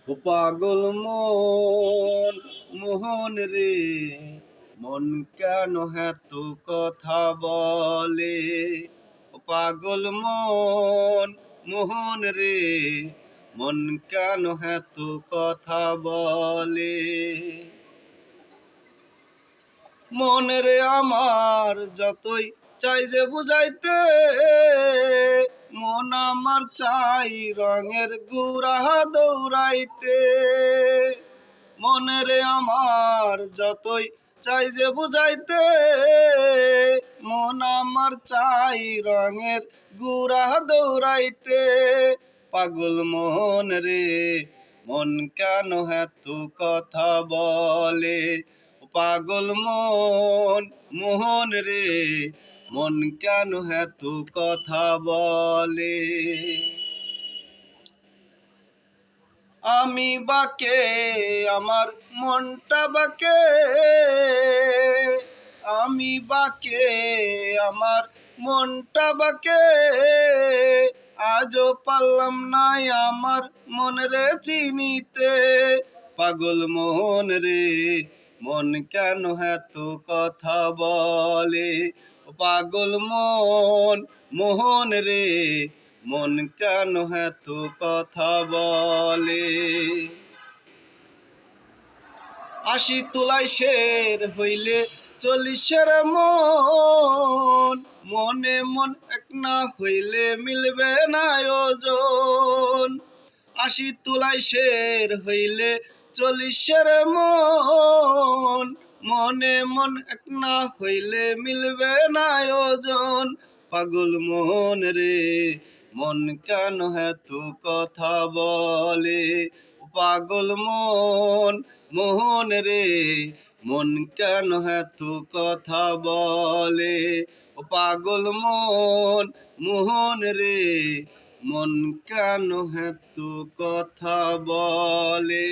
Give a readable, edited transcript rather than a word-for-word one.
ও পাগল মন মোহন রে, মন কেন এত কথা বলে? ও পাগল মন মোহন রে, মন কেন এত কথা বলে? মন রে আমার যতই চাই যে বুঝাইতে, মন আমার চাই রঙের গুড়া দৌড়াইতে। মন রে আমার যতই চাই যে বুঝাইতে, মন আমার চাই রঙের গুড়া দৌড়াইতে। পাগল মন রে, মন কেন এত কথা বলে? পাগল মন মোহন রে, মন কেন এত কথা বলে? আমি বাকে আমার মনটা বাকে, আমি বাকে আমার মনটা বাকে। আজও পারলাম না আমার মন রে চিনিতে। পাগল মন রে, মন কেন এত কথা বলে? পাগল মন মোহন রে, মন কেন এত কথা বলে? আশি তোলাই শের হইলে 40-এর মন, মনে মন এক না হইলে মিলবে না ওজন। 80 তোলাই শের হইলে 40-এর মন, মনে মন এক না হইলে মিলবে না ওজন। পাগল মন রে, মন কেন এত কথা বলে? পাগল মন মোহন রে, মন কেন এত কথা বলে? ও পাগল মন মোহন রে, মন কেন এত কথা বলে?